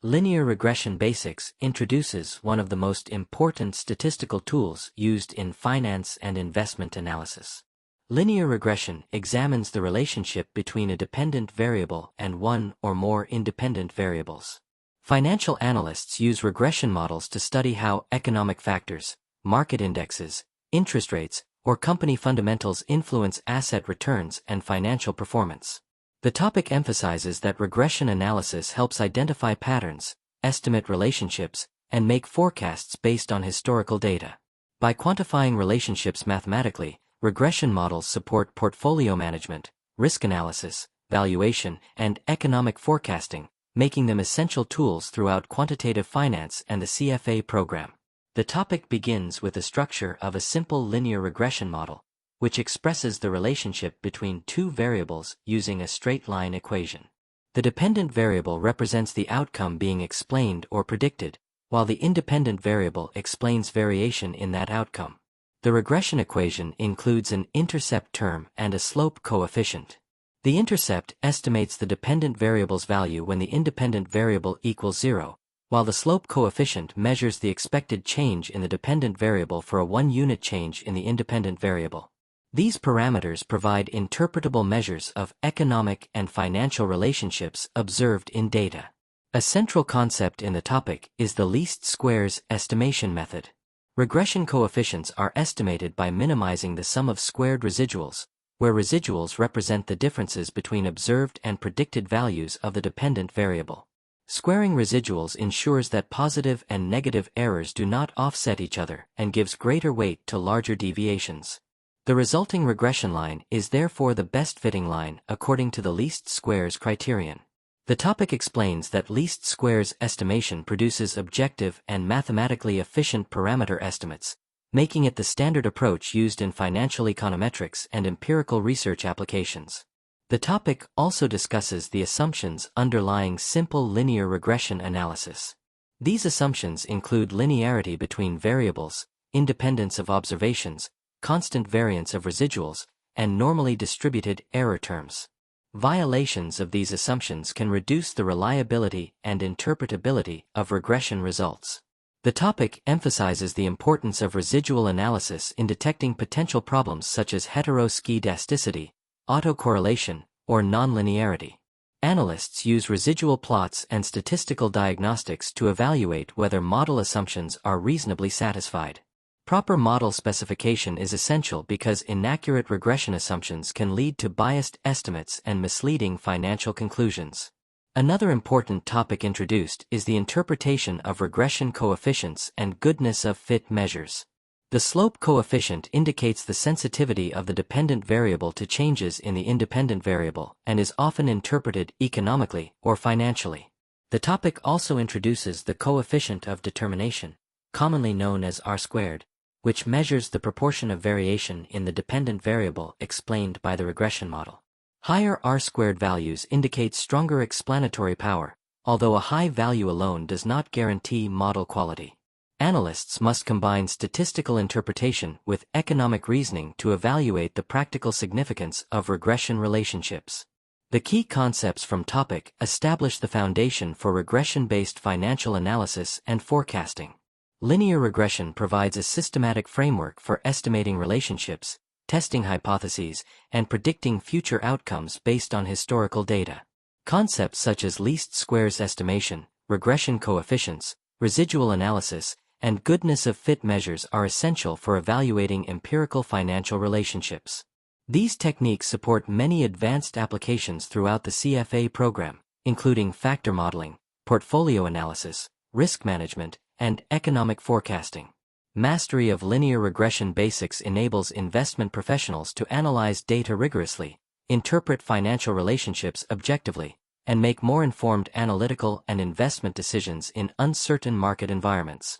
Linear Regression Basics introduces one of the most important statistical tools used in finance and investment analysis. Linear regression examines the relationship between a dependent variable and one or more independent variables. Financial analysts use regression models to study how economic factors, market indexes, interest rates, or company fundamentals influence asset returns and financial performance. The topic emphasizes that regression analysis helps identify patterns, estimate relationships, and make forecasts based on historical data. By quantifying relationships mathematically, regression models support portfolio management, risk analysis, valuation, and economic forecasting, making them essential tools throughout quantitative finance and the CFA program. The topic begins with the structure of a simple linear regression model, which expresses the relationship between two variables using a straight-line equation. The dependent variable represents the outcome being explained or predicted, while the independent variable explains variation in that outcome. The regression equation includes an intercept term and a slope coefficient. The intercept estimates the dependent variable's value when the independent variable equals 0, while the slope coefficient measures the expected change in the dependent variable for a one-unit change in the independent variable. These parameters provide interpretable measures of economic and financial relationships observed in data. A central concept in the topic is the least squares estimation method. Regression coefficients are estimated by minimizing the sum of squared residuals, where residuals represent the differences between observed and predicted values of the dependent variable. Squaring residuals ensures that positive and negative errors do not offset each other and gives greater weight to larger deviations. The resulting regression line is therefore the best fitting line according to the least squares criterion. The topic explains that least squares estimation produces objective and mathematically efficient parameter estimates, making it the standard approach used in financial econometrics and empirical research applications. The topic also discusses the assumptions underlying simple linear regression analysis. These assumptions include linearity between variables, independence of observations, constant variance of residuals, and normally distributed error terms. Violations of these assumptions can reduce the reliability and interpretability of regression results. The topic emphasizes the importance of residual analysis in detecting potential problems such as heteroskedasticity, autocorrelation, or nonlinearity. Analysts use residual plots and statistical diagnostics to evaluate whether model assumptions are reasonably satisfied. Proper model specification is essential because inaccurate regression assumptions can lead to biased estimates and misleading financial conclusions. Another important topic introduced is the interpretation of regression coefficients and goodness of fit measures. The slope coefficient indicates the sensitivity of the dependent variable to changes in the independent variable and is often interpreted economically or financially. The topic also introduces the coefficient of determination, commonly known as R-squared, which measures the proportion of variation in the dependent variable explained by the regression model. Higher R-squared values indicate stronger explanatory power, although a high value alone does not guarantee model quality. Analysts must combine statistical interpretation with economic reasoning to evaluate the practical significance of regression relationships. The key concepts from topic establish the foundation for regression-based financial analysis and forecasting. Linear regression provides a systematic framework for estimating relationships, testing hypotheses, and predicting future outcomes based on historical data. Concepts such as least squares estimation, regression coefficients, residual analysis, and goodness of fit measures are essential for evaluating empirical financial relationships. These techniques support many advanced applications throughout the CFA program, including factor modeling, portfolio analysis, risk management, and economic forecasting. Mastery of linear regression basics enables investment professionals to analyze data rigorously, interpret financial relationships objectively, and make more informed analytical and investment decisions in uncertain market environments.